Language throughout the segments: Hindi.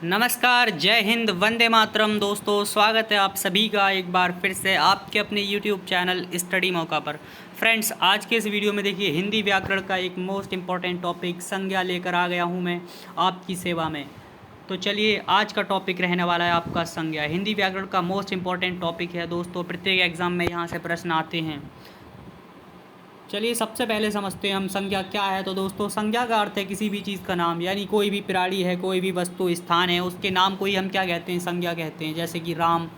नमस्कार, जय हिंद, वंदे मातरम। दोस्तों, स्वागत है आप सभी का एक बार फिर से आपके अपने YouTube चैनल स्टडी मौका पर। फ्रेंड्स, आज के इस वीडियो में देखिए हिंदी व्याकरण का एक मोस्ट इम्पॉर्टेंट टॉपिक संज्ञा लेकर आ गया हूं मैं आपकी सेवा में। तो चलिए, आज का टॉपिक रहने वाला है आपका संज्ञा। हिंदी व्याकरण का मोस्ट इम्पॉर्टेंट टॉपिक है दोस्तों, प्रत्येक एग्ज़ाम में यहाँ से प्रश्न आते हैं। चलिए, सबसे पहले समझते हैं हम संज्ञा क्या है। तो दोस्तों, संज्ञा का अर्थ है किसी भी चीज़ का नाम, यानी कोई भी प्राणी है, कोई भी वस्तु स्थान है, उसके नाम को ही हम क्या कहते हैं, संज्ञा कहते हैं। जैसे कि राम,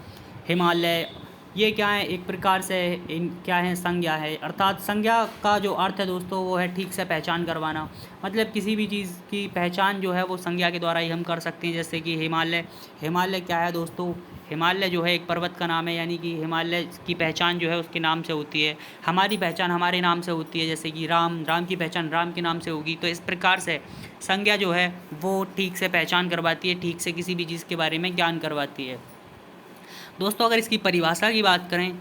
हिमालय, ये क्या है, एक प्रकार से इन क्या है, संज्ञा है। अर्थात संज्ञा का जो अर्थ है दोस्तों, वो है ठीक से पहचान करवाना। मतलब किसी भी चीज़ की पहचान जो है वो संज्ञा के द्वारा ही हम कर सकते हैं। जैसे कि हिमालय, हिमालय क्या है दोस्तों, हिमालय जो है एक पर्वत का नाम है, यानी कि हिमालय की पहचान जो है उसके नाम से होती है। हमारी पहचान हमारे नाम से होती है। जैसे कि राम, राम की पहचान राम के नाम से होगी। तो इस प्रकार से संज्ञा जो है वो ठीक से पहचान करवाती है, ठीक से किसी भी चीज़ के बारे में ज्ञान करवाती है। दोस्तों, अगर इसकी परिभाषा की बात करें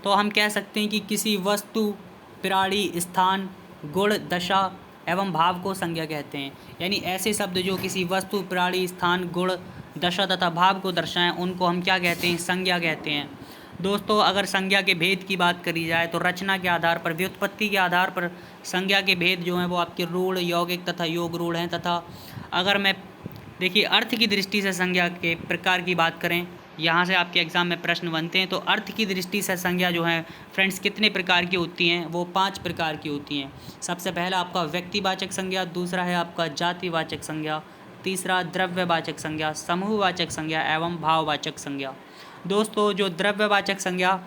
तो हम कह सकते हैं कि किसी वस्तु, प्राणी, स्थान, गुण, दशा एवं भाव को संज्ञा कहते हैं। यानी ऐसे शब्द जो किसी वस्तु, प्राणी, स्थान, गुण, दशा तथा भाव को दर्शाएं, उनको हम क्या कहते हैं, संज्ञा कहते हैं। दोस्तों, अगर संज्ञा के भेद की बात करी जाए तो रचना के आधार पर, व्युत्पत्ति के आधार पर संज्ञा के भेद जो हैं वो आपके रूढ़, यौगिक तथा योग रूढ़ हैं। तथा अगर मैं देखिए अर्थ की दृष्टि से संज्ञा के प्रकार की बात करें, यहाँ से आपके एग्ज़ाम में प्रश्न बनते हैं। तो अर्थ की दृष्टि से संज्ञा जो है फ्रेंड्स कितने प्रकार की होती हैं, वो 5 प्रकार की होती हैं। सबसे पहला आपका व्यक्तिवाचक संज्ञा, दूसरा है आपका जातिवाचक संज्ञा, तीसरा द्रव्यवाचक संज्ञा, समूहवाचक संज्ञा एवं भाववाचक संज्ञा। दोस्तों, जो द्रव्यवाचक संज्ञा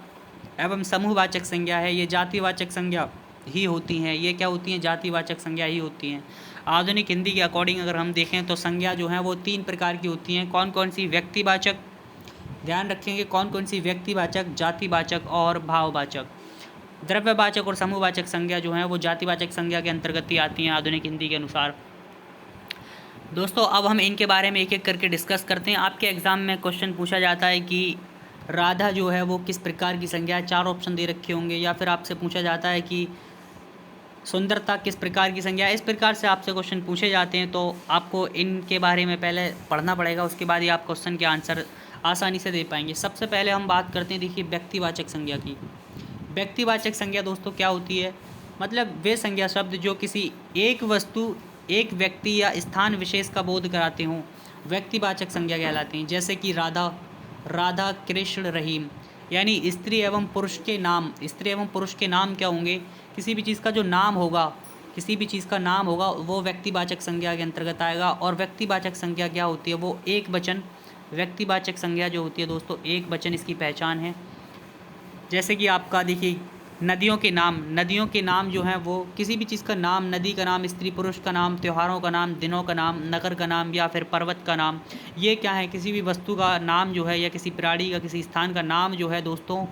एवं समूहवाचक संज्ञा है, ये जातिवाचक संज्ञा ही होती हैं। ये क्या होती हैं, जातिवाचक संज्ञा ही होती हैं। आधुनिक हिंदी के अकॉर्डिंग अगर हम देखें तो संज्ञा जो है वो 3 प्रकार की होती हैं। कौन कौन सी, व्यक्तिवाचक, ध्यान रखेंगे कौन कौन सी, व्यक्तिवाचक, जातिवाचक और भाववाचक। द्रव्यवाचक और समूहवाचक संज्ञा जो है वो जातिवाचक संज्ञा के अंतर्गत ही आती हैं आधुनिक हिंदी के अनुसार। दोस्तों, अब हम इनके बारे में एक एक करके डिस्कस करते हैं। आपके एग्ज़ाम में क्वेश्चन पूछा जाता है कि राधा जो है वो किस प्रकार की संज्ञा है, 4 ऑप्शन दे रखे होंगे। या फिर आपसे पूछा जाता है कि सुंदरता किस प्रकार की संज्ञा है। इस प्रकार से आपसे क्वेश्चन पूछे जाते हैं, तो आपको इनके बारे में पहले पढ़ना पड़ेगा, उसके बाद ही आप क्वेश्चन के आंसर आसानी से दे पाएंगे। सबसे पहले हम बात करते हैं देखिए व्यक्तिवाचक संज्ञा की। व्यक्तिवाचक संज्ञा दोस्तों क्या होती है, मतलब वे संज्ञा शब्द जो किसी एक वस्तु, एक व्यक्ति या स्थान विशेष का बोध कराते हों, व्यक्तिवाचक संज्ञा कहलाते हैं। जैसे कि राधा, राधा, कृष्ण, रहीम। यानी स्त्री एवं पुरुष के नाम, स्त्री एवं पुरुष के नाम क्या होंगे, किसी भी चीज़ का जो नाम होगा, किसी भी चीज़ का नाम होगा वो व्यक्तिवाचक संज्ञा के अंतर्गत आएगा। और व्यक्तिवाचक संज्ञा क्या होती है, वो एक वचन, व्यक्तिवाचक संज्ञा जो होती है दोस्तों एक वचन इसकी पहचान है। जैसे कि आपका देखिए नदियों के नाम, नदियों के नाम जो हैं वो किसी भी चीज़ का नाम, नदी का नाम, स्त्री पुरुष का नाम, त्योहारों का नाम, दिनों का नाम, नगर का नाम या फिर पर्वत का नाम, ये क्या है, किसी भी वस्तु का नाम जो है या किसी प्राणी का, किसी स्थान का नाम जो है दोस्तों,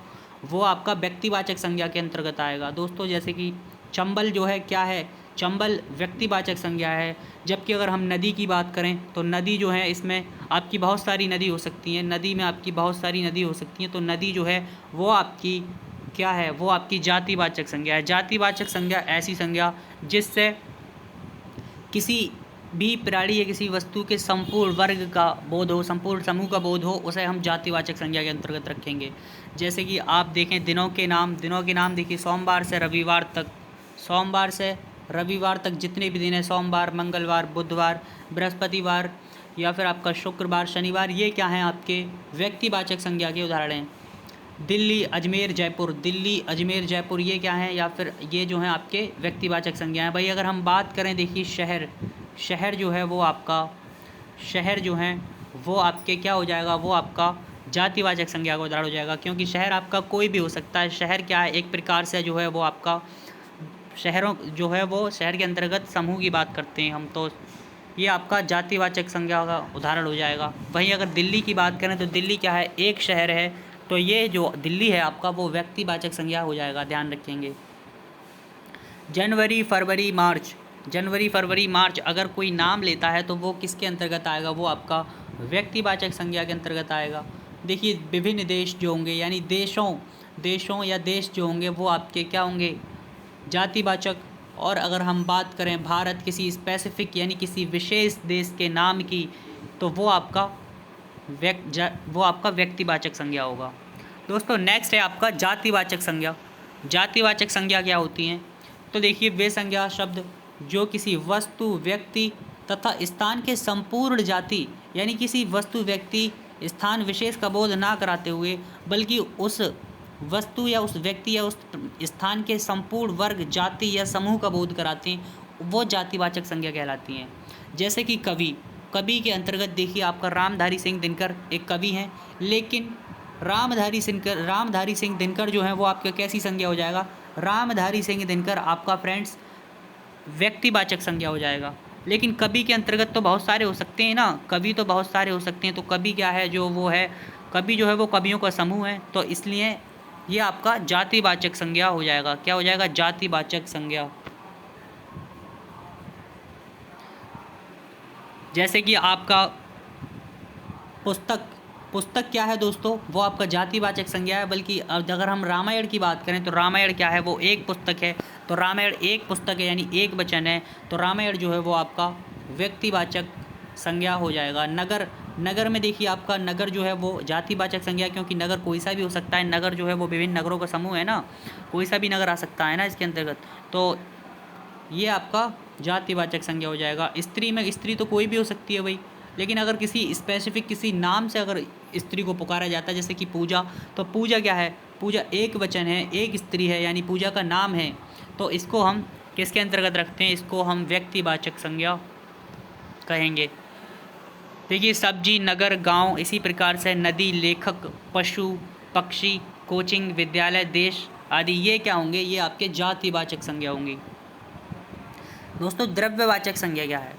वो आपका व्यक्तिवाचक संज्ञा के अंतर्गत आएगा। दोस्तों, जैसे कि चंबल जो है क्या है, चंबल व्यक्तिवाचक संज्ञा है। जबकि अगर हम नदी की बात करें तो नदी जो है इसमें आपकी बहुत सारी नदी हो सकती हैं, नदी में आपकी बहुत सारी नदी हो सकती हैं। तो नदी जो है वो आपकी क्या है, वो आपकी जातिवाचक संज्ञा है। जातिवाचक संज्ञा ऐसी संज्ञा जिससे किसी भी प्राणी या किसी वस्तु के संपूर्ण वर्ग का बोध हो, संपूर्ण समूह का बोध हो, उसे हम जातिवाचक संज्ञा के अंतर्गत रखेंगे। जैसे कि आप देखें दिनों के नाम, दिनों के नाम देखिए सोमवार से रविवार तक, सोमवार से रविवार तक जितने भी दिन हैं, सोमवार, मंगलवार, बुधवार, बृहस्पतिवार या फिर आपका शुक्रवार, शनिवार, ये क्या हैं, आपके व्यक्तिवाचक संज्ञा के उदाहरण हैं। दिल्ली, अजमेर, जयपुर, दिल्ली, अजमेर, जयपुर, ये क्या हैं, या फिर ये जो हैं आपके व्यक्तिवाचक संज्ञा हैं। भाई अगर हम बात करें देखिए शहर, शहर जो है वो आपका, शहर जो है वो आपके क्या हो जाएगा, वो आपका जातिवाचक संज्ञा का उदाहरण हो जाएगा। क्योंकि शहर आपका कोई भी हो सकता है। शहर क्या है, एक प्रकार से जो है वो आपका, शहरों जो है वो शहर के अंतर्गत समूह की बात करते हैं हम, तो ये आपका जातिवाचक संज्ञा का उदाहरण हो जाएगा। वहीं अगर दिल्ली की बात करें तो दिल्ली क्या है, एक शहर है, तो ये जो दिल्ली है आपका वो व्यक्तिवाचक संज्ञा हो जाएगा, ध्यान रखेंगे। जनवरी, फरवरी, मार्च, जनवरी, फरवरी, मार्च अगर कोई नाम लेता है तो वो किसके अंतर्गत आएगा, वो आपका व्यक्तिवाचक संज्ञा के अंतर्गत आएगा। देखिए विभिन्न देश जो होंगे, यानी देशों या देश जो होंगे वो आपके क्या होंगे, जातिवाचक। और अगर हम बात करें भारत, किसी स्पेसिफिक यानी किसी विशेष देश के नाम की तो वो आपका व्यक्तिवाचक संज्ञा होगा। दोस्तों नेक्स्ट है आपका जातिवाचक संज्ञा। जातिवाचक संज्ञा क्या होती हैं? तो देखिए वे संज्ञा शब्द जो किसी वस्तु, व्यक्ति तथा स्थान के संपूर्ण जाति यानी किसी वस्तु, व्यक्ति, स्थान विशेष का बोध ना कराते हुए बल्कि उस वस्तु या उस व्यक्ति या उस स्थान के संपूर्ण वर्ग, जाति या समूह का बोध कराते हैं, वो जातिवाचक संज्ञा कहलाती हैं। जैसे कि कवि, कवि के अंतर्गत देखिए आपका रामधारी सिंह दिनकर एक कवि हैं, लेकिन रामधारी सिंह दिनकर जो है वो आपका कैसी संज्ञा हो जाएगा? रामधारी सिंह दिनकर आपका फ्रेंड्स व्यक्तिवाचक संज्ञा हो जाएगा। लेकिन कवि के अंतर्गत तो बहुत सारे हो सकते हैं ना, कवि तो बहुत सारे हो सकते हैं। तो कवि क्या है? जो वो है कवि जो है वो कवियों का समूह है, तो इसलिए ये आपका जातिवाचक संज्ञा हो जाएगा। क्या हो जाएगा? जातिवाचक संज्ञा। जैसे कि आपका पुस्तक क्या है दोस्तों? वो आपका जातिवाचक संज्ञा है। बल्कि अगर हम रामायण की बात करें तो रामायण क्या है? वो एक पुस्तक है। तो रामायण एक पुस्तक है यानी एक वचन है, तो रामायण जो है वो आपका व्यक्तिवाचक संज्ञा हो जाएगा। नगर में देखिए आपका नगर जो है वो जातिवाचक संज्ञा, क्योंकि नगर कोई सा भी हो सकता है। नगर जो है वो विभिन्न नगरों का समूह है ना, कोई सा भी नगर आ सकता है ना इसके अंतर्गत, तो ये आपका जातिवाचक संज्ञा हो जाएगा। स्त्री में स्त्री तो कोई भी हो सकती है भाई, लेकिन अगर किसी स्पेसिफिक किसी नाम से अगर स्त्री को पुकारा जाता है, जैसे कि पूजा, तो पूजा क्या है? पूजा एक वचन है, एक स्त्री है, यानी पूजा का नाम है, तो इसको हम किसके अंतर्गत रखते हैं? इसको हम व्यक्तिवाचक संज्ञा कहेंगे। देखिए सब्जी, नगर, गांव, इसी प्रकार से नदी, लेखक, पशु, पक्षी, कोचिंग, विद्यालय, देश आदि ये क्या होंगे? ये आपके जातिवाचक संज्ञा होंगी। दोस्तों द्रव्यवाचक संज्ञा क्या है?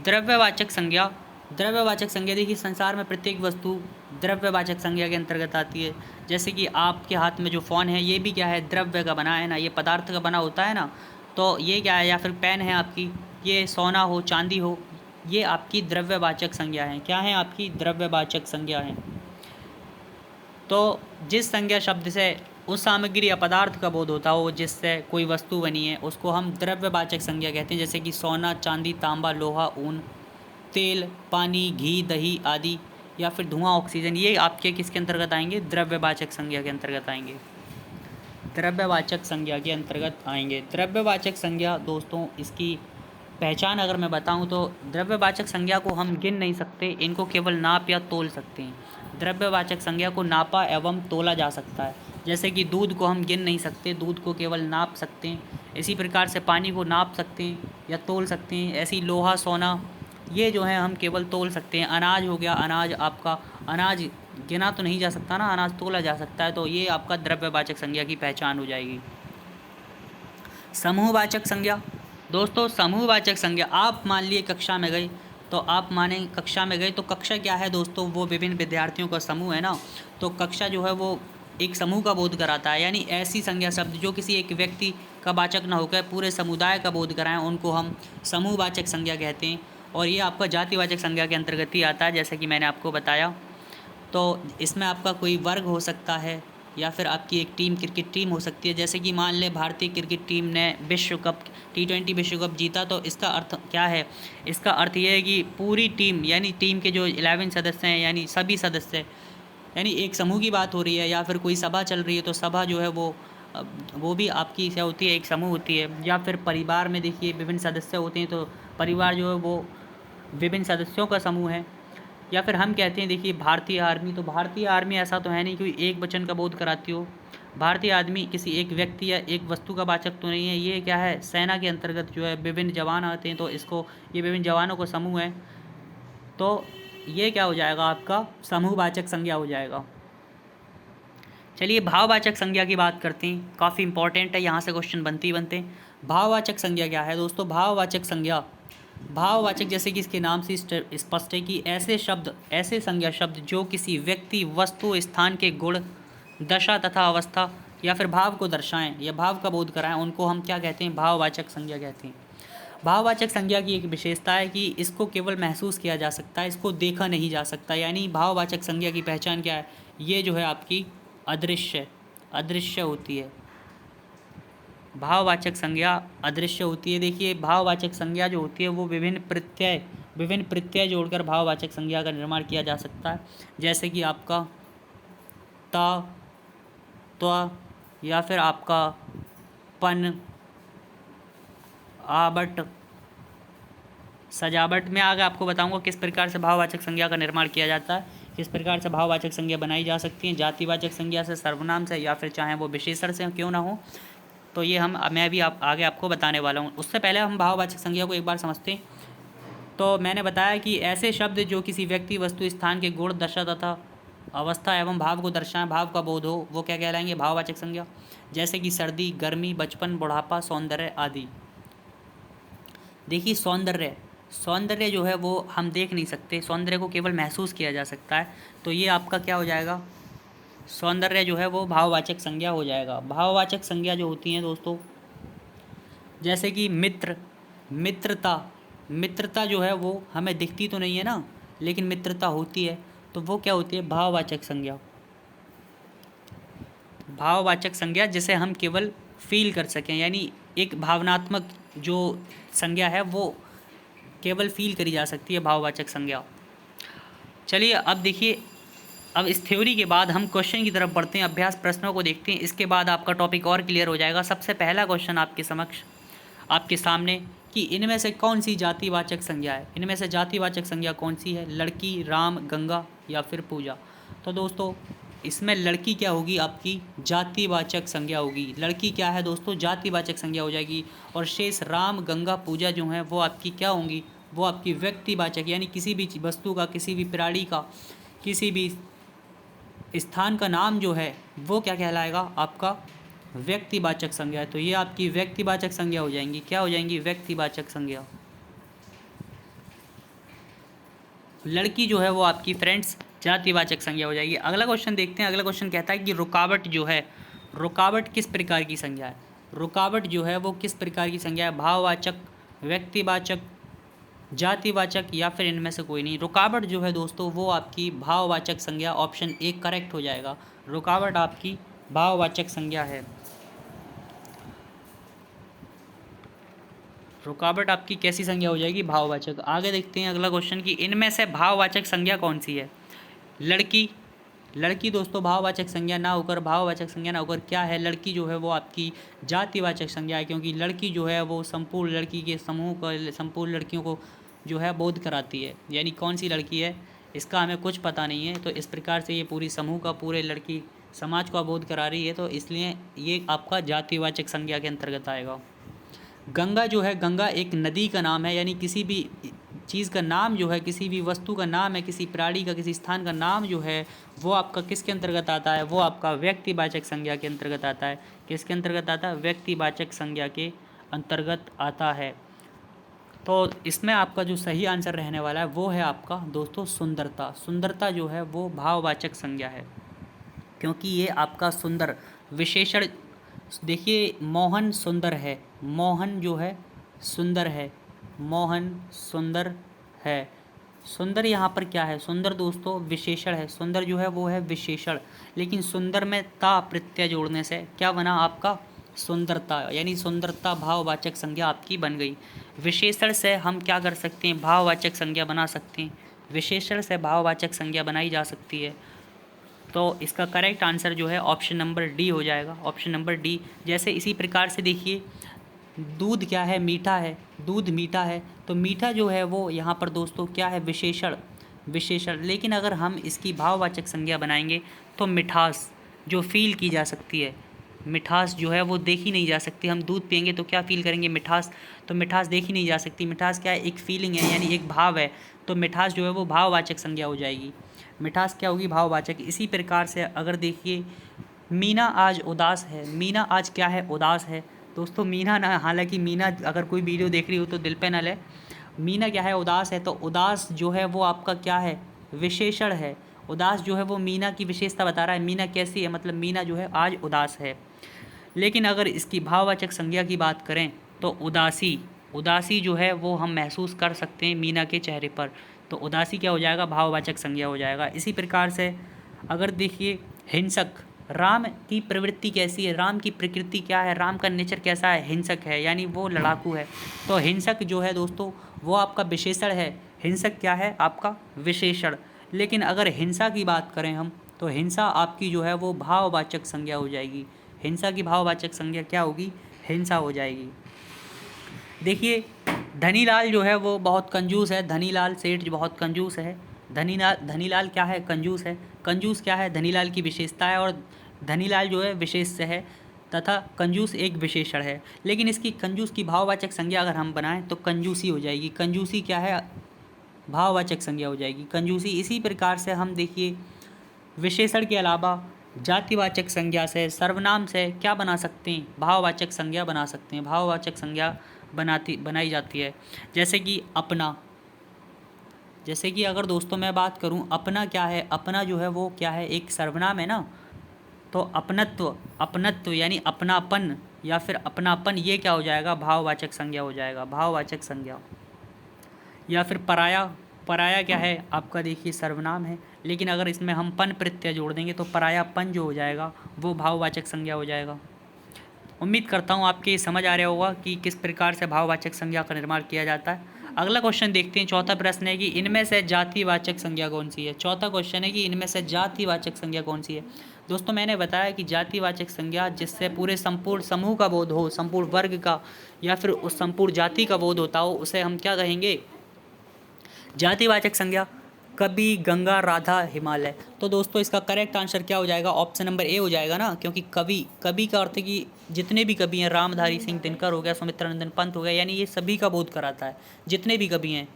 द्रव्यवाचक संज्ञा देखिए संसार में प्रत्येक वस्तु द्रव्यवाचक संज्ञा के अंतर्गत आती है। जैसे कि आपके हाथ में जो फ़ोन है ये भी क्या है? द्रव्य का बना है ना, ये पदार्थ का बना होता है ना, तो ये क्या है? या फिर पेन है आपकी, ये सोना हो, चांदी हो, ये आपकी द्रव्यवाचक संज्ञा है। क्या है? आपकी द्रव्यवाचक संज्ञा है। तो जिस संज्ञा शब्द से उस सामग्री या पदार्थ का बोध होता हो जिससे कोई वस्तु बनी है, उसको हम द्रव्यवाचक संज्ञा कहते हैं। जैसे कि सोना, चांदी, तांबा, लोहा, ऊन, तेल, पानी, घी, दही आदि, या फिर धुआं, ऑक्सीजन, ये आपके किसके अंतर्गत आएंगे? द्रव्यवाचक संज्ञा के अंतर्गत आएंगे। द्रव्यवाचक संज्ञा के अंतर्गत आएंगे। द्रव्यवाचक संज्ञा दोस्तों इसकी पहचान अगर मैं बताऊं तो द्रव्यवाचक संज्ञा को हम गिन नहीं सकते, इनको केवल नाप या तोल सकते हैं। द्रव्यवाचक संज्ञा को नापा एवं तोला जा सकता है। जैसे कि दूध को हम गिन नहीं सकते, दूध को केवल नाप सकते हैं। इसी प्रकार से पानी को नाप सकते हैं या तोल सकते हैं। ऐसी लोहा, सोना, ये जो है हम केवल तोल सकते हैं। अनाज हो गया, अनाज आपका, अनाज गिना तो नहीं जा सकता ना, अनाज तोला जा सकता है, तो ये आपका द्रव्यवाचक संज्ञा की पहचान हो जाएगी। समूहवाचक संज्ञा दोस्तों, समूहवाचक संज्ञा, आप मान लिए कक्षा में गए, तो आप माने कक्षा में गए तो कक्षा क्या है दोस्तों? वो विभिन्न विद्यार्थियों का समूह है ना, तो कक्षा जो है वो एक समूह का बोध कराता है। यानी ऐसी संज्ञा शब्द जो किसी एक व्यक्ति का वाचक न होकर पूरे समुदाय का बोध कराएं, उनको हम समूहवाचक संज्ञा कहते हैं। और ये आपका जातिवाचक संज्ञा के अंतर्गत ही आता है, जैसे कि मैंने आपको बताया। तो इसमें आपका कोई वर्ग हो सकता है या फिर आपकी एक टीम, क्रिकेट टीम हो सकती है। जैसे कि मान लें भारतीय क्रिकेट टीम ने विश्व कप T20 विश्व कप जीता, तो इसका अर्थ क्या है? इसका अर्थ ये है कि पूरी टीम, यानी टीम के जो 11 सदस्य हैं, यानी सभी सदस्य, यानी एक समूह की बात हो रही है, या फिर कोई सभा चल रही है, तो सभा जो है वो भी आपकी क्या होती है? एक समूह होती है। या फिर परिवार में देखिए विभिन्न सदस्य होते हैं, तो परिवार जो है वो विभिन्न सदस्यों का समूह है। या फिर हम कहते हैं देखिए भारतीय आर्मी, तो भारतीय आर्मी ऐसा तो है नहीं कोई एक वचन का बोध कराती हो। भारतीय आदमी किसी एक व्यक्ति या एक वस्तु का वाचक तो नहीं है। ये क्या है? सेना के अंतर्गत जो है विभिन्न जवान आते हैं, तो इसको ये विभिन्न जवानों का समूह है। तो ये क्या हो जाएगा? आपका समूहवाचक संज्ञा हो जाएगा। चलिए भाववाचक संज्ञा की बात करते हैं, काफ़ी इंपॉर्टेंट है, यहाँ से क्वेश्चन बनते ही बनते हैं। भाववाचक संज्ञा क्या है दोस्तों? भाववाचक संज्ञा, भाववाचक जैसे कि इसके नाम से स्पष्ट है कि ऐसे संज्ञा शब्द जो किसी व्यक्ति, वस्तु, स्थान के गुण, दशा तथा अवस्था या फिर भाव को दर्शाएं या भाव का बोध कराएं, उनको हम क्या कहते हैं? भाववाचक संज्ञा कहते हैं। भाववाचक संज्ञा की एक विशेषता है कि इसको केवल महसूस किया जा सकता है, इसको देखा नहीं जा सकता। यानी भाववाचक संज्ञा की पहचान क्या है? ये जो है आपकी अदृश्य होती है। भाववाचक संज्ञा अदृश्य होती है। देखिए भाववाचक संज्ञा जो होती है वो विभिन्न प्रत्यय विभिन्न प्रत्यय जोड़कर भाववाचक संज्ञा का निर्माण किया जा सकता है, जैसे कि आपका ता, त्वा या फिर आपका पन, आबट, सजावट। में आगे आपको बताऊंगा किस प्रकार से भाववाचक संज्ञा का निर्माण किया जाता है, किस प्रकार से भाववाचक संज्ञा बनाई जा सकती हैं, जातिवाचक संज्ञा से, सर्वनाम से, या फिर चाहे वो विशेषण से क्यों ना हो। तो ये मैं भी आगे आपको बताने वाला हूँ। उससे पहले हम भाववाचक संज्ञा को एक बार समझते हैं। तो मैंने बताया कि ऐसे शब्द जो किसी व्यक्ति, वस्तु, स्थान के गुण, दशा तथा अवस्था एवं भाव को दर्शाएं, भाव का बोध हो, वो क्या कहलाएंगे, भाववाचक संज्ञा। जैसे कि सर्दी, गर्मी, बचपन, बुढ़ापा, सौंदर्य आदि। देखिए सौंदर्य जो है वो हम देख नहीं सकते, सौंदर्य को केवल महसूस किया जा सकता है। तो ये आपका क्या हो जाएगा, सौंदर्य जो है वो भाववाचक संज्ञा हो जाएगा। भाववाचक संज्ञा जो होती हैं दोस्तों, जैसे कि मित्र, मित्रता जो है वो हमें दिखती तो नहीं है ना, लेकिन मित्रता होती है, तो वो क्या होती है, भाववाचक संज्ञा। भाववाचक संज्ञा जिसे हम केवल फील कर सकें, यानी एक भावनात्मक जो संज्ञा है वो केवल फील करी जा सकती है, भाववाचक संज्ञा। चलिए अब देखिए, अब इस थ्योरी के बाद हम क्वेश्चन की तरफ बढ़ते हैं, अभ्यास प्रश्नों को देखते हैं। इसके बाद आपका टॉपिक और क्लियर हो जाएगा। सबसे पहला क्वेश्चन आपके समक्ष, आपके सामने, कि इनमें से कौन सी जातिवाचक संज्ञा है। इनमें से जातिवाचक संज्ञा कौन सी है, लड़की, राम, गंगा या फिर पूजा। तो दोस्तों इसमें लड़की क्या होगी, आपकी जातिवाचक संज्ञा होगी। लड़की क्या है दोस्तों, जातिवाचक संज्ञा हो जाएगी। और शेष राम, गंगा, पूजा जो हैं वो आपकी क्या होंगी, वो आपकी व्यक्तिवाचक, यानी किसी भी वस्तु का, किसी भी प्राणी का, किसी भी स्थान का नाम जो है वो क्या कहलाएगा, आपका व्यक्तिवाचक संज्ञा है। तो ये आपकी व्यक्तिवाचक संज्ञा हो जाएंगी। क्या हो जाएंगी, व्यक्तिवाचक संज्ञा। लड़की जो है वो आपकी फ्रेंड्स जातिवाचक संज्ञा हो जाएगी। अगला क्वेश्चन देखते हैं। अगला क्वेश्चन कहता है कि रुकावट जो है, रुकावट किस प्रकार की संज्ञा है। रुकावट जो है वो किस प्रकार की संज्ञा है, भाववाचक, व्यक्तिवाचक, जातिवाचक या फिर इनमें से कोई नहीं। रुकावट जो है दोस्तों वो आपकी भाववाचक संज्ञा, ऑप्शन ए करेक्ट हो जाएगा। रुकावट आपकी भाववाचक संज्ञा है। रुकावट आपकी कैसी संज्ञा हो जाएगी, भाववाचक। आगे देखते हैं अगला क्वेश्चन कि इनमें से भाववाचक संज्ञा कौन सी है। लड़की दोस्तों भाववाचक संज्ञा ना होकर, भाववाचक संज्ञा ना होकर क्या है, लड़की जो है वो आपकी जातिवाचक संज्ञा है, क्योंकि लड़की जो है वो संपूर्ण लड़की के समूह को, संपूर्ण लड़कियों को जो है बोध कराती है। यानी कौन सी लड़की है इसका हमें कुछ पता नहीं है, तो इस प्रकार से ये पूरी समूह का, पूरे लड़की समाज को बोध करा रही है, तो इसलिए ये आपका जातिवाचक संज्ञा के अंतर्गत आएगा। गंगा जो है, गंगा एक नदी का नाम है, यानी किसी भी चीज़ का नाम जो है, किसी भी वस्तु का नाम है, किसी प्राणी का, किसी स्थान का नाम जो है वो आपका किसके अंतर्गत आता है, वो आपका व्यक्तिवाचक संज्ञा के अंतर्गत आता है। किसके अंतर्गत आता है, व्यक्तिवाचक संज्ञा के अंतर्गत आता है। तो इसमें आपका जो सही आंसर रहने वाला है वो है आपका दोस्तों सुंदरता। सुंदरता जो है वो भाववाचक संज्ञा है, क्योंकि ये आपका सुंदर विशेषण। देखिए मोहन सुंदर है, मोहन जो है सुंदर है, मोहन सुंदर है। सुंदर यहाँ पर क्या है, सुंदर दोस्तों विशेषण है। सुंदर जो है वो है विशेषण, लेकिन सुंदर में ता प्रत्यय जोड़ने से क्या बना आपका, सुंदरता, यानी सुंदरता भाववाचक संज्ञा आपकी बन गई। विशेषण से हम क्या कर सकते हैं, भाववाचक संज्ञा बना सकते हैं। विशेषण से भाववाचक संज्ञा बनाई जा सकती है। तो इसका करेक्ट आंसर जो है ऑप्शन नंबर डी हो जाएगा, ऑप्शन नंबर डी। जैसे इसी प्रकार से देखिए दूध क्या है, मीठा है, दूध मीठा है, तो मीठा जो है वो यहाँ पर दोस्तों क्या है, विशेषण, विशेषण। लेकिन अगर हम इसकी भाववाचक संज्ञा बनाएंगे तो मिठास जो फील की जा सकती है, मिठास जो है वो देखी नहीं जा सकती। हम दूध पियेंगे तो क्या फील करेंगे, मिठास, तो मिठास देखी नहीं जा सकती। मिठास क्या है, एक फीलिंग है, यानी एक भाव है, तो मिठास जो है वो भाववाचक संज्ञा हो जाएगी। मिठास क्या होगी, भाववाचक। इसी प्रकार से अगर देखिए मीना आज उदास है, मीना आज क्या है, उदास है। दोस्तों मीना ना, हालांकि मीना अगर कोई वीडियो देख रही हो तो दिल पे ना ले, मीना क्या है, उदास है। तो उदास जो है वो आपका क्या है, विशेषण है। उदास जो है वो मीना की विशेषता बता रहा है, मीना कैसी है, मतलब मीना जो है आज उदास है। लेकिन अगर इसकी भाववाचक संज्ञा की बात करें तो उदासी, उदासी जो है वो हम महसूस कर सकते हैं मीना के चेहरे पर, तो उदासी क्या हो जाएगा, भाववाचक संज्ञा हो जाएगा। इसी प्रकार से अगर देखिए हिंसक, राम की प्रवृत्ति कैसी है, राम की प्रकृति क्या है, राम का नेचर कैसा है, हिंसक है, यानी वो लड़ाकू है। तो हिंसक जो है दोस्तों वो आपका विशेषण है, हिंसक क्या है आपका विशेषण। लेकिन अगर हिंसा की बात करें हम, तो हिंसा आपकी जो है वो भाववाचक संज्ञा हो जाएगी। हिंसा की भाववाचक संज्ञा क्या होगी, हिंसा हो जाएगी। देखिए धनीलाल जो है वो बहुत कंजूस है, धनीलाल सेठ जो बहुत कंजूस है। धनीलाल क्या है, कंजूस है। कंजूस क्या है, धनीलाल की विशेषता है, और धनीलाल जो है विशेष्य है तथा कंजूस एक विशेषण है। लेकिन इसकी कंजूस की भाववाचक संज्ञा अगर हम बनाएं तो कंजूसी हो जाएगी। कंजूसी क्या है, भाववाचक संज्ञा हो जाएगी कंजूसी। इसी प्रकार से हम देखिए विशेषण के अलावा जातिवाचक संज्ञा से, सर्वनाम से क्या बना सकते हैं, भाववाचक संज्ञा बना सकते हैं। भाववाचक संज्ञा बनाई जाती है। जैसे कि अपना, जैसे कि अगर दोस्तों मैं बात करूं, अपना क्या है, अपना जो है वो क्या है, एक सर्वनाम है ना। तो अपनत्व, अपनत्व यानी अपनापन या फिर अपनापन, ये क्या हो जाएगा, भाववाचक संज्ञा हो जाएगा, भाववाचक संज्ञा। या फिर पराया, पराया क्या है आपका, देखिए सर्वनाम है, लेकिन अगर इसमें हम पन प्रत्यय जोड़ देंगे तो परायापन जो हो जाएगा वो भाववाचक संज्ञा हो जाएगा। उम्मीद करता हूँ आपके समझ आ रहा होगा कि किस प्रकार से भाववाचक संज्ञा का निर्माण किया जाता है। अगला क्वेश्चन देखते हैं। चौथा प्रश्न है कि इनमें से जातिवाचक संज्ञा कौन सी है। चौथा क्वेश्चन है कि इनमें से जातिवाचक संज्ञा कौन सी है। दोस्तों मैंने बताया कि जातिवाचक संज्ञा जिससे पूरे संपूर्ण समूह का बोध हो, संपूर्ण वर्ग का या फिर उस संपूर्ण जाति का बोध होता हो, उसे हम क्या कहेंगे, जातिवाचक संज्ञा। कवि, गंगा, राधा, हिमालय। तो दोस्तों इसका करेक्ट आंसर क्या हो जाएगा, ऑप्शन नंबर ए हो जाएगा ना, क्योंकि कवि, कवि का अर्थ है कि जितने भी कवि हैं, रामधारी सिंह दिनकर हो गया, सुमित्रानंदन पंत हो गया, यानी ये सभी का बोध कराता है, जितने भी कवि हैं।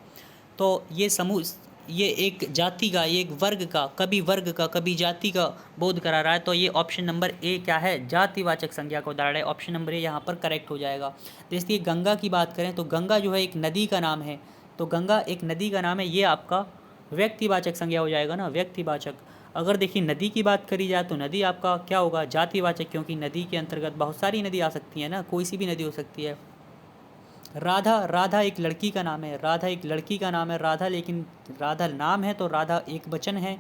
तो ये समूह, ये एक जाति का, ये एक वर्ग का, कवि वर्ग का, कवि जाति का बोध करा रहा है। तो ये ऑप्शन नंबर ए क्या है, जातिवाचक संज्ञा का उदाहरण है। ऑप्शन नंबर ए यहाँ पर करेक्ट हो जाएगा। जैसे गंगा की बात करें तो गंगा जो है एक नदी का नाम है। तो गंगा एक नदी का नाम है, ये आपका व्यक्तिवाचक संज्ञा हो जाएगा ना, व्यक्तिवाचक। अगर देखिए नदी की बात करी जाए तो नदी आपका क्या होगा, जातिवाचक, क्योंकि नदी के अंतर्गत बहुत सारी नदी आ सकती है ना, कोई सी भी नदी हो सकती है। राधा, राधा एक लड़की का नाम है, राधा एक लड़की का नाम है, राधा, लेकिन राधा नाम है तो राधा एक वचन है।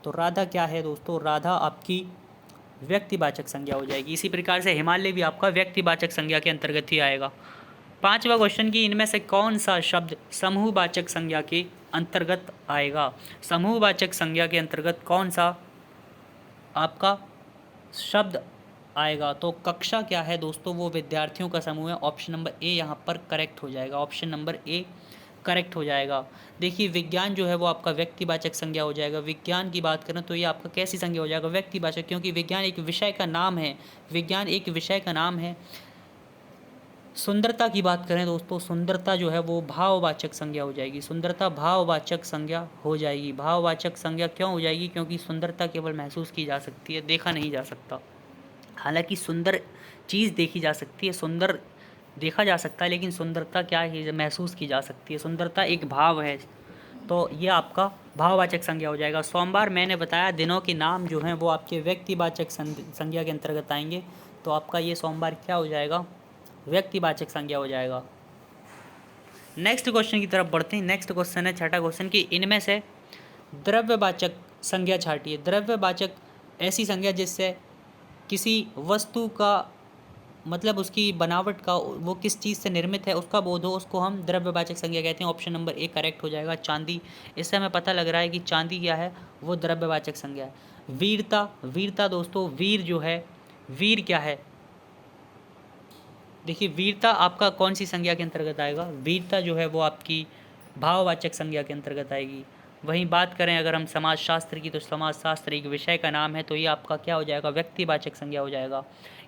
तो राधा क्या है दोस्तों, राधा आपकी व्यक्तिवाचक संज्ञा हो जाएगी। इसी प्रकार से हिमालय भी आपका व्यक्तिवाचक संज्ञा के अंतर्गत ही आएगा। पांचवा क्वेश्चन की इनमें से कौन सा शब्द समूहवाचक संज्ञा के अंतर्गत आएगा। समूहवाचक संज्ञा के अंतर्गत कौन सा आपका शब्द आएगा। तो कक्षा क्या है दोस्तों, वो विद्यार्थियों का समूह है। ऑप्शन नंबर ए यहाँ पर करेक्ट हो जाएगा, ऑप्शन नंबर ए करेक्ट हो जाएगा। देखिए विज्ञान जो है वो आपका व्यक्तिवाचक संज्ञा हो जाएगा। विज्ञान की बात करें तो ये आपका कैसी संज्ञा हो जाएगा, व्यक्तिवाचक, क्योंकि विज्ञान एक विषय का नाम है, विज्ञान एक विषय का नाम है। सुंदरता की बात करें दोस्तों, सुंदरता जो है वो भाववाचक संज्ञा हो जाएगी, सुंदरता भाववाचक संज्ञा हो जाएगी। भाववाचक संज्ञा क्यों हो जाएगी, क्योंकि सुंदरता केवल महसूस की जा सकती है, देखा नहीं जा सकता। हालांकि सुंदर चीज़ देखी जा सकती है, सुंदर देखा जा सकता है, लेकिन सुंदरता क्या है, महसूस की जा सकती है। सुंदरता एक भाव है, तो ये आपका भाववाचक संज्ञा हो जाएगा। सोमवार मैंने बताया दिनों के नाम जो हैं वो आपके व्यक्तिवाचक संज्ञा के अंतर्गत आएंगे। तो आपका ये सोमवार क्या हो जाएगा, व्यक्तिवाचक संज्ञा हो जाएगा। नेक्स्ट क्वेश्चन की तरफ बढ़ते हैं। नेक्स्ट क्वेश्चन है छठा क्वेश्चन कि इनमें से द्रव्यवाचक संज्ञा छाटिए। द्रव्यवाचक ऐसी संज्ञा जिससे किसी वस्तु का मतलब उसकी बनावट का, वो किस चीज़ से निर्मित है उसका बोध हो, उसको हम द्रव्यवाचक संज्ञा कहते हैं। ऑप्शन नंबर ए करेक्ट हो जाएगा, चांदी। इससे हमें पता लग रहा है कि चांदी क्या है, वो द्रव्यवाचक संज्ञा है। वीरता, वीरता दोस्तों, वीर जो है, वीर क्या है, देखिए वीरता आपका कौन सी संज्ञा के अंतर्गत आएगा, वीरता जो है वो आपकी भाववाचक संज्ञा के अंतर्गत आएगी। वहीं बात करें अगर हम समाजशास्त्र की, तो समाजशास्त्र एक विषय का नाम है, तो ये आपका क्या हो जाएगा, व्यक्तिवाचक संज्ञा हो जाएगा।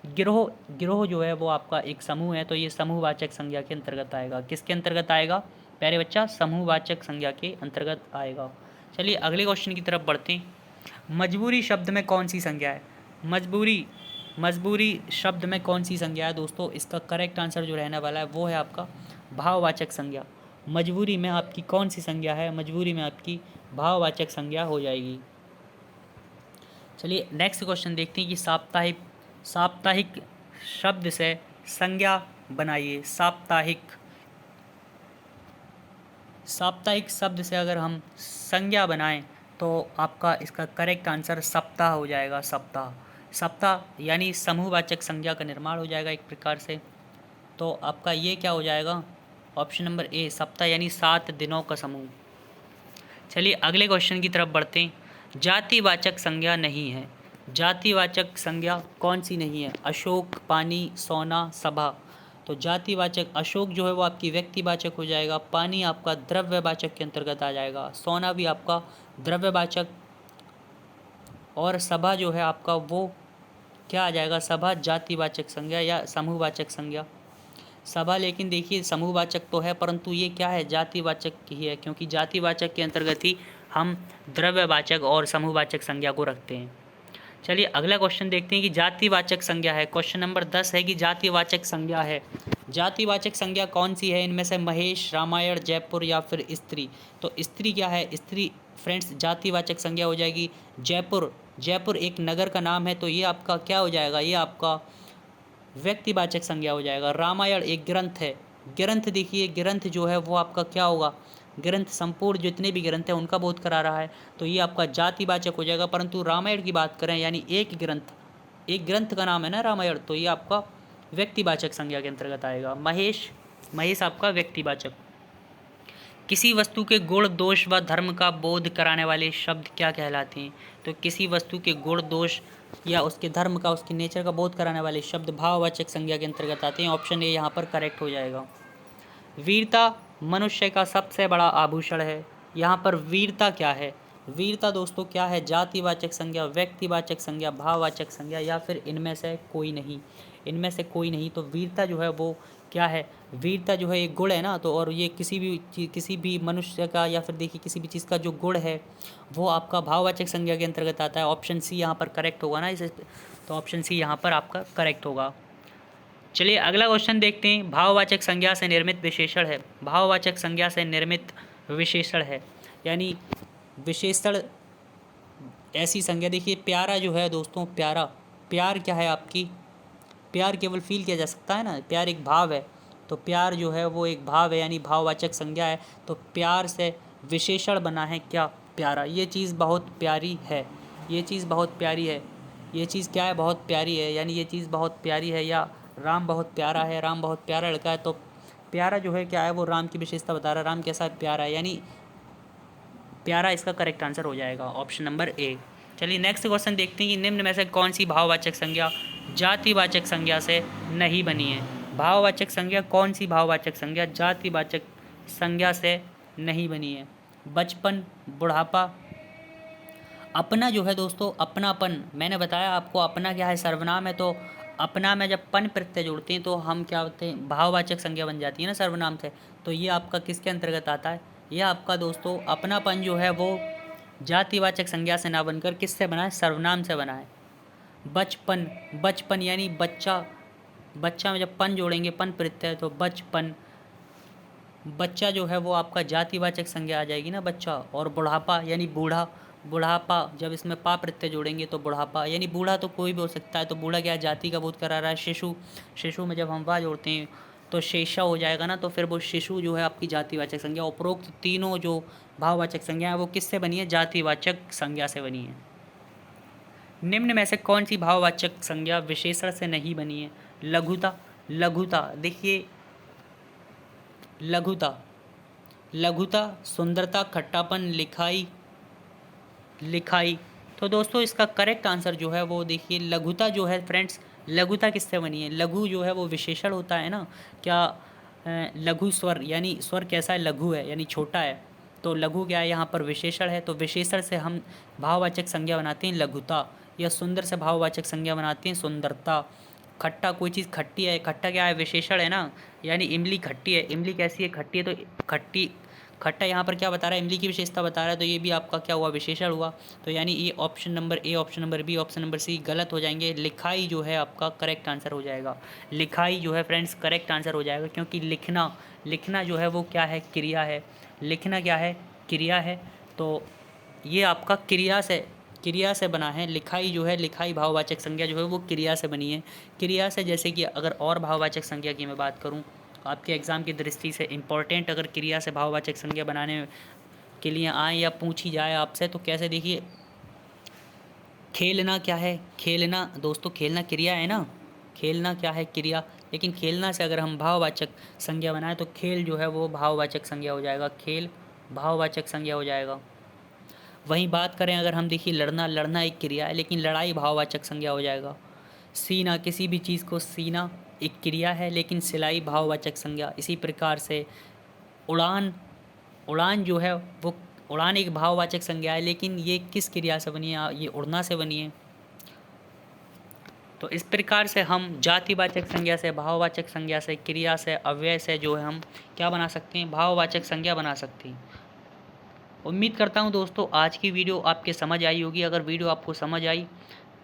गिरोह, गिरोह जो है वो आपका एक समूह है, तो ये समूहवाचक संज्ञा के अंतर्गत आएगा। किसके अंतर्गत आएगा प्यारे बच्चा, समूहवाचक संज्ञा के अंतर्गत आएगा। चलिए अगले क्वेश्चन की तरफ बढ़ते हैं। मजबूरी शब्द में कौन सी संज्ञा है, मजबूरी, मजबूरी शब्द में कौन सी संज्ञा है दोस्तों, इसका करेक्ट आंसर जो रहने वाला है वो है आपका भाववाचक संज्ञा। मजबूरी में आपकी कौन सी संज्ञा है, मजबूरी में आपकी भाववाचक संज्ञा हो जाएगी। चलिए नेक्स्ट क्वेश्चन देखते हैं कि साप्ताहिक, साप्ताहिक शब्द से संज्ञा बनाइए। साप्ताहिक, साप्ताहिक शब्द से अगर हम संज्ञा बनाएं तो आपका इसका करेक्ट आंसर सप्ताह हो जाएगा। सप्ताह, सप्ताह यानी समूहवाचक संज्ञा का निर्माण हो जाएगा एक प्रकार से। तो आपका ये क्या हो जाएगा, ऑप्शन नंबर ए सप्ताह यानी 7 दिनों का समूह। चलिए अगले क्वेश्चन की तरफ बढ़ते हैं। जातिवाचक संज्ञा नहीं है। जातिवाचक संज्ञा कौन सी नहीं है? अशोक, पानी, सोना, सभा। तो जातिवाचक अशोक जो है वो आपकी व्यक्तिवाचक हो जाएगा, पानी आपका द्रव्यवाचक के अंतर्गत आ जाएगा, सोना भी आपका द्रव्यवाचक, और सभा जो है आपका वो क्या आ जाएगा? सभा जातिवाचक संज्ञा या समूहवाचक संज्ञा। सभा लेकिन देखिए समूहवाचक तो है, परंतु ये क्या है? जातिवाचक ही है, क्योंकि जातिवाचक के अंतर्गत ही हम द्रव्यवाचक और समूहवाचक संज्ञा को रखते हैं। चलिए अगला क्वेश्चन देखते हैं कि जातिवाचक संज्ञा है। क्वेश्चन नंबर 10 है कि जातिवाचक संज्ञा है। जातिवाचक संज्ञा कौन सी है? इनमें से महेश, रामायण, जयपुर या फिर स्त्री। तो स्त्री क्या है? स्त्री फ्रेंड्स जातिवाचक संज्ञा हो जाएगी। जयपुर, जयपुर एक नगर का नाम है, तो ये आपका क्या हो जाएगा? ये आपका व्यक्तिवाचक संज्ञा हो जाएगा। रामायण एक ग्रंथ है, ग्रंथ देखिए ग्रंथ जो है वो आपका क्या होगा? ग्रंथ संपूर्ण जितने भी ग्रंथ हैं उनका बोध करा रहा है, तो ये आपका जातिवाचक हो जाएगा। परंतु रामायण की बात करें यानी एक ग्रंथ, एक ग्रंथ का नाम है ना रामायण, तो ये आपका व्यक्तिवाचक संज्ञा के अंतर्गत आएगा। महेश, महेश आपका व्यक्तिवाचक। किसी वस्तु के गुण, दोष व धर्म का बोध कराने वाले शब्द क्या कहलाते हैं? तो किसी वस्तु के गुण, दोष या उसके धर्म का, उसके नेचर का बोध कराने वाले शब्द भाववाचक संज्ञा के अंतर्गत आते हैं। ऑप्शन ए यहाँ पर करेक्ट हो जाएगा। वीरता मनुष्य का सबसे बड़ा आभूषण है। यहाँ पर वीरता क्या है? वीरता दोस्तों क्या है? जातिवाचक संज्ञा, व्यक्तिवाचक संज्ञा, भाववाचक संज्ञा या फिर इनमें से कोई नहीं? इनमें से कोई नहीं। तो वीरता जो है वो क्या है? वीरता जो है एक गुण है ना, तो और ये किसी भी मनुष्य का या फिर देखिए किसी भी चीज़ का जो गुण है वो आपका भाववाचक संज्ञा के अंतर्गत आता है। ऑप्शन सी यहाँ पर करेक्ट होगा ना इसे, तो ऑप्शन सी यहाँ पर आपका करेक्ट होगा। चलिए अगला क्वेश्चन देखते हैं। भाववाचक संज्ञा से निर्मित विशेषण है। भाववाचक संज्ञा से निर्मित विशेषण है, यानी विशेषण ऐसी संज्ञा, देखिए प्यारा जो है दोस्तों, प्यारा, प्यार क्या है आपकी? प्यार केवल फील किया जा सकता है ना, प्यार एक भाव है, तो प्यार जो है वो एक भाव है यानी भाववाचक संज्ञा है। तो प्यार से विशेषण बना है क्या? प्यारा। ये चीज़ बहुत प्यारी है, ये चीज़ बहुत प्यारी है, ये चीज़ क्या है? बहुत प्यारी है, यानी ये चीज़ बहुत प्यारी है। या राम बहुत प्यारा है, राम बहुत प्यारा लड़का है, तो प्यारा जो है क्या है? वो राम की विशेषता बता रहा है, राम कैसा प्यारा है, यानी प्यारा इसका करेक्ट आंसर हो जाएगा, ऑप्शन नंबर ए। चलिए नेक्स्ट क्वेश्चन देखते हैं कि निम्न में से कौन सी भाववाचक संज्ञा जातिवाचक संज्ञा से नहीं बनी है। भाववाचक संज्ञा कौन सी भाववाचक संज्ञा जातिवाचक संज्ञा से नहीं बनी है? बचपन, बुढ़ापा, अपना जो है दोस्तों, अपनापन, मैंने बताया आपको अपना क्या है? सर्वनाम है, तो अपना में जब पन प्रत्यय जोड़ते हैं तो हम क्या होते हैं? भाववाचक संज्ञा बन जाती है ना सर्वनाम से। तो ये आपका किसके अंतर्गत आता है? यह आपका दोस्तों अपनापन जो है वो जातिवाचक संज्ञा से ना बनकर किससे बना है? सर्वनाम से बना है। बचपन, बचपन यानी बच्चा, बच्चा में जब पन जोड़ेंगे पन प्रत्यय तो बचपन, बच्चा जो है वो आपका जातिवाचक संज्ञा आ जाएगी ना बच्चा। और बुढ़ापा यानी बूढ़ा, बुढ़ापा जब इसमें पा प्रत्यय जोड़ेंगे तो बुढ़ापा, यानी बूढ़ा तो कोई भी हो सकता है, तो बूढ़ा क्या जाति का बोध करा रहा है। शिशु, शिशु में जब हम वाह जोड़ते हैं तो शेषा हो जाएगा ना, तो फिर वो शिशु जो है आपकी जातिवाचक संज्ञा। उपरोक्त तीनों जो भाववाचक संज्ञा है वो किससे बनी है? जातिवाचक संज्ञा से बनी है। निम्न में से कौन सी भाववाचक संज्ञा विशेषण से नहीं बनी है? लघुता, लघुता देखिए लघुता, लघुता, सुंदरता, खट्टापन, लिखाई, लिखाई। तो दोस्तों इसका करेक्ट आंसर जो है वो देखिए लघुता जो है फ्रेंड्स, लघुता किससे बनी है? लघु जो है वो विशेषण होता है ना, क्या लघु स्वर, यानी स्वर कैसा है? लघु है यानी छोटा है, तो लघु क्या है? यहाँ पर विशेषण है, तो विशेषण से हम भाववाचक संज्ञा बनाते हैं लघुता। या सुंदर से भाववाचक संज्ञा बनाते हैं सुंदरता। खट्टा, कोई चीज़ खट्टी है, खट्टा क्या है? विशेषण है ना, यानी इमली खट्टी है, इमली कैसी है? खट्टी है, तो खट्टी, खट्टा यहाँ पर क्या बता रहा है? इमली की विशेषता बता रहा है, तो ये भी आपका क्या हुआ? विशेषण हुआ। तो यानी ये option number A, option number B, option number C गलत हो जाएंगे। लिखाई जो है आपका करेक्ट आंसर हो जाएगा। लिखाई जो है फ्रेंड्स करेक्ट आंसर हो जाएगा, क्योंकि लिखना, लिखना जो है वो क्या है? क्रिया है। लिखना क्या है? क्रिया है, तो ये आपका क्रिया से बना है। लिखाई जो है, लिखाई भाववाचक संज्ञा जो है वो क्रिया से बनी है। क्रिया से, जैसे कि अगर और भाववाचक संज्ञा की मैं बात करूं, आपके एग्ज़ाम की दृष्टि से इम्पॉर्टेंट अगर क्रिया से भाववाचक संज्ञा बनाने के लिए आए या पूछी जाए आपसे, तो कैसे देखिए, खेलना क्या है? खेलना दोस्तों, खेलना क्रिया है ना, खेलना क्या है? क्रिया। लेकिन खेलना से अगर हम भाववाचक संज्ञा बनाएं तो खेल जो है वो भाववाचक संज्ञा हो जाएगा, खेल भाववाचक संज्ञा हो जाएगा। वहीं बात करें अगर हम देखिए लड़ना, लड़ना एक क्रिया है लेकिन लड़ाई भाववाचक संज्ञा हो जाएगा। सीना, किसी भी चीज़ को सीना एक क्रिया है लेकिन सिलाई भाववाचक संज्ञा। इसी प्रकार से उड़ान, उड़ान जो है वो, उड़ान एक भाववाचक संज्ञा है लेकिन ये किस क्रिया से बनी है, ये उड़ना से बनी है। तो इस प्रकार से हम जातिवाचक संज्ञा से, भाववाचक संज्ञा से, क्रिया से, अव्यय से जो है हम क्या बना सकते हैं, भाववाचक संज्ञा बना सकते हैं। उम्मीद करता हूँ दोस्तों आज की वीडियो आपके समझ आई होगी। अगर वीडियो आपको समझ आई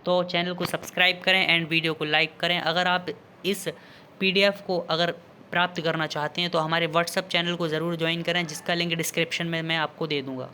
तो चैनल को सब्सक्राइब करें एंड वीडियो को लाइक करें। अगर आप इस पीडीएफ को अगर प्राप्त करना चाहते हैं तो हमारे व्हाट्सएप चैनल को ज़रूर ज्वाइन करें, जिसका लिंक डिस्क्रिप्शन में मैं आपको दे दूँगा।